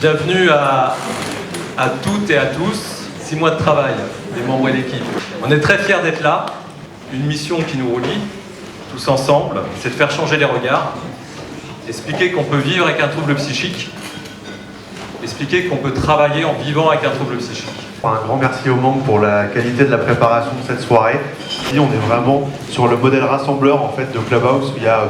Bienvenue à toutes et à tous, 6 mois de travail, les membres et l'équipe. On est très fiers d'être là, une mission qui nous relie, tous ensemble, c'est de faire changer les regards, expliquer qu'on peut vivre avec un trouble psychique, expliquer qu'on peut travailler en vivant avec un trouble psychique. Un grand merci aux membres pour la qualité de la préparation de cette soirée. Ici, on est vraiment sur le modèle rassembleur en fait, de Clubhouse. Il y a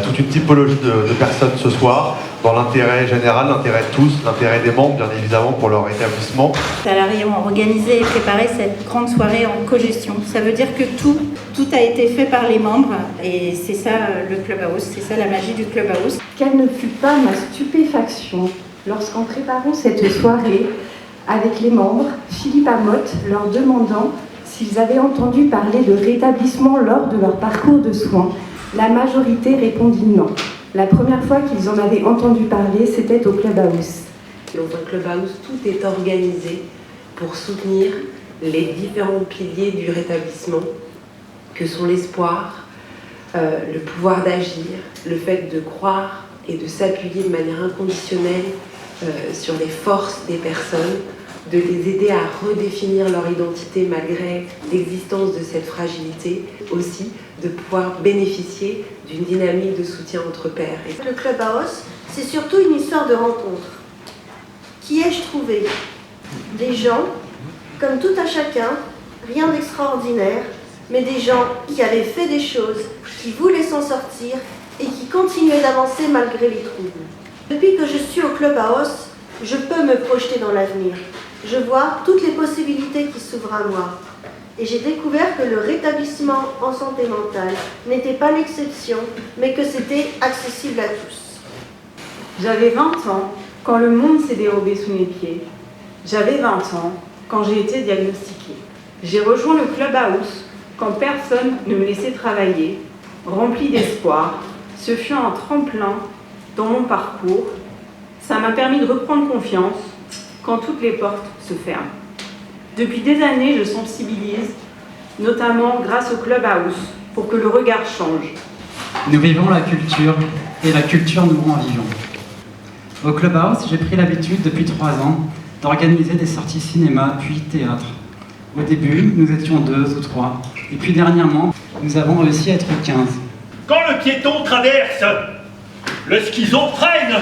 toute une typologie de personnes ce soir, dans l'intérêt général, l'intérêt de tous, l'intérêt des membres, bien évidemment, pour leur établissement. Les salariés ont organisé et préparé cette grande soirée en cogestion. Ça veut dire que tout a été fait par les membres et c'est ça le Clubhouse, c'est ça la magie du Clubhouse. Quelle ne fut pas ma stupéfaction lorsqu'en préparant cette soirée, avec les membres, Philippe Amotte leur demandant s'ils avaient entendu parler de rétablissement lors de leur parcours de soins. La majorité répondit non. La première fois qu'ils en avaient entendu parler, c'était au Clubhouse. Dans un Clubhouse, tout est organisé pour soutenir les différents piliers du rétablissement, que sont l'espoir, le pouvoir d'agir, le fait de croire et de s'appuyer de manière inconditionnelle sur les forces des personnes, de les aider à redéfinir leur identité malgré l'existence de cette fragilité, aussi de pouvoir bénéficier d'une dynamique de soutien entre pairs. Le Clubhouse, c'est surtout une histoire de rencontre. Qui ai-je trouvé? Des gens, comme tout à chacun, rien d'extraordinaire, mais des gens qui avaient fait des choses, qui voulaient s'en sortir et qui continuaient d'avancer malgré les troubles. Depuis que je suis au Clubhouse, je peux me projeter dans l'avenir. Je vois toutes les possibilités qui s'ouvrent à moi. Et j'ai découvert que le rétablissement en santé mentale n'était pas l'exception, mais que c'était accessible à tous. J'avais 20 ans quand le monde s'est dérobé sous mes pieds. J'avais 20 ans quand j'ai été diagnostiquée. J'ai rejoint le Clubhouse quand personne ne me laissait travailler, rempli d'espoir. Ce fut un tremplin dans mon parcours. Ça m'a permis de reprendre confiance quand toutes les portes se ferment. Depuis des années, je sensibilise, notamment grâce au Clubhouse, pour que le regard change. Nous vivons la culture, et la culture nous rend vivants. Au Clubhouse, j'ai pris l'habitude depuis 3 ans d'organiser des sorties cinéma puis théâtre. Au début, nous étions 2 ou 3, et puis dernièrement, nous avons réussi à être 15. Quand le piéton traverse, le schizophrène.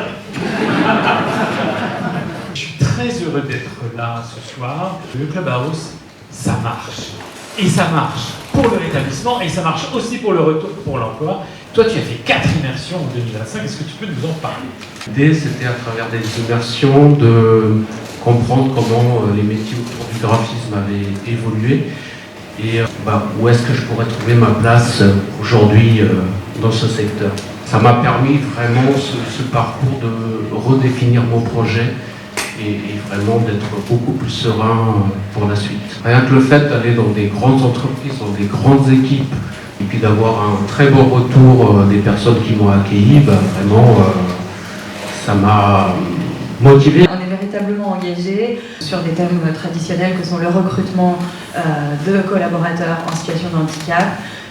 Je suis très heureux d'être là ce soir. Le Clubhouse, ça marche. Et ça marche pour le rétablissement et ça marche aussi pour le retour pour l'emploi. Toi, tu as fait 4 immersions en 2025. Est-ce que tu peux nous en parler? L'idée, c'était à travers des immersions de comprendre comment les métiers autour du graphisme avaient évolué et où est-ce que je pourrais trouver ma place aujourd'hui dans ce secteur. Ça m'a permis vraiment ce parcours de redéfinir mon projet et vraiment d'être beaucoup plus serein pour la suite. Rien que le fait d'aller dans des grandes entreprises, dans des grandes équipes, et puis d'avoir un très bon retour des personnes qui m'ont accueilli, vraiment, ça m'a motivé. On est véritablement engagé sur des thèmes traditionnels que sont le recrutement de collaborateurs en situation de handicap,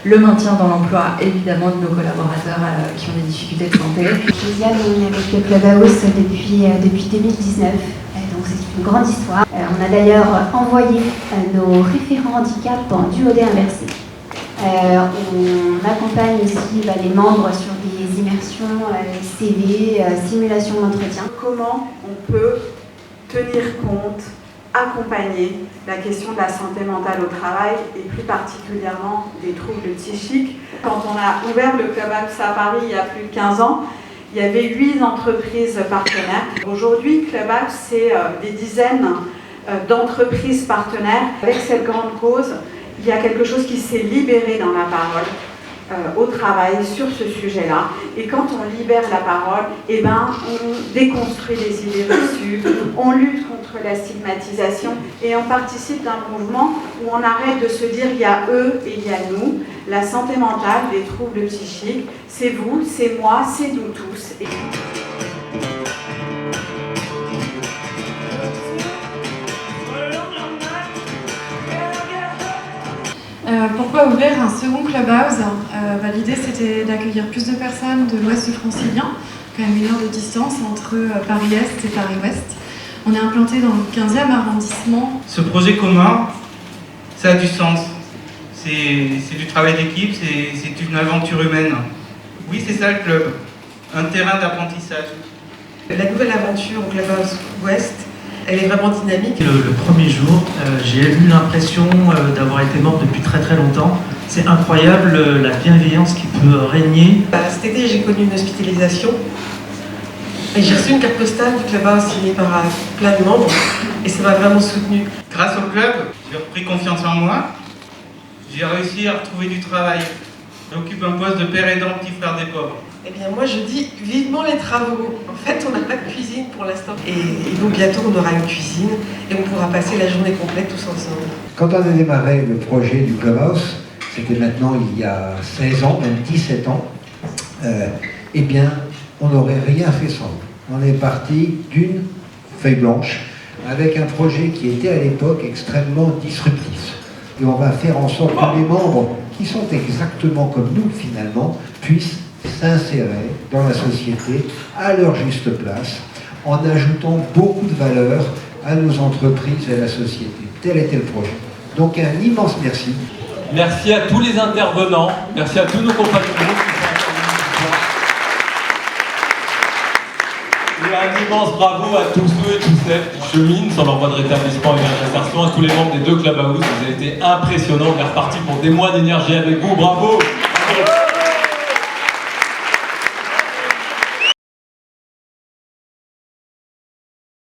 le maintien dans l'emploi évidemment de nos collaborateurs qui ont des difficultés de santé. Josiane est avec le Clubhouse depuis 2019, donc c'est une grande histoire. On a d'ailleurs envoyé nos référents handicap en duodé inversé. On accompagne aussi les membres sur des immersions, CV, simulation d'entretien. Comment on peut tenir compte, accompagner la question de la santé mentale au travail et plus particulièrement des troubles psychiques. Quand on a ouvert le Clubhouse à Paris il y a plus de 15 ans, il y avait 8 entreprises partenaires. Aujourd'hui, Clubhouse, c'est des dizaines d'entreprises partenaires. Avec cette grande cause, il y a quelque chose qui s'est libéré dans la parole au travail sur ce sujet-là. Et quand on libère la parole, on déconstruit les idées reçues, on lutte contre la stigmatisation et on participe d'un mouvement où on arrête de se dire il y a eux et il y a nous. La santé mentale, les troubles psychiques, c'est vous, c'est moi, c'est nous tous. Pourquoi ouvrir un second Clubhouse? L'idée c'était d'accueillir plus de personnes de l'Ouest francilien quand même 1 heure de distance entre Paris-Est et Paris-Ouest. On est implanté dans le 15e arrondissement. Ce projet commun, ça a du sens. C'est du travail d'équipe, c'est une aventure humaine. Oui, c'est ça le club, un terrain d'apprentissage. La nouvelle aventure au Clubhouse Ouest, elle est vraiment dynamique. Le premier jour, j'ai eu l'impression d'avoir été mort depuis très très longtemps. C'est incroyable la bienveillance qui peut régner. Cet été, j'ai connu une hospitalisation et j'ai reçu une carte postale du Clubhouse signée par plein de membres et ça m'a vraiment soutenu. Grâce au club, j'ai repris confiance en moi. J'ai réussi à retrouver du travail. J'occupe un poste de père aidant petit frère des pauvres. Eh bien moi je dis vivement les travaux. En fait on n'a pas de cuisine pour l'instant. Et donc bientôt on aura une cuisine et on pourra passer la journée complète tous ensemble. Quand on a démarré le projet du Clubhouse, c'était maintenant il y a 16 ans, même 17 ans, eh bien on n'aurait rien fait sans vous. On est parti d'une feuille blanche avec un projet qui était à l'époque extrêmement disruptif. Et on va faire en sorte que les membres, qui sont exactement comme nous finalement, puissent s'insérer dans la société à leur juste place, en ajoutant beaucoup de valeur à nos entreprises et à la société. Tel était le projet. Donc un immense merci. Merci à tous les intervenants, merci à tous nos compagnons. Et un immense bravo à tous ceux et toutes celles qui cheminent sur leur voie de rétablissement et d'insertion, à tous les membres des 2 Clubhouse. Vous avez été impressionnants, on est reparti pour des mois d'énergie avec vous, bravo.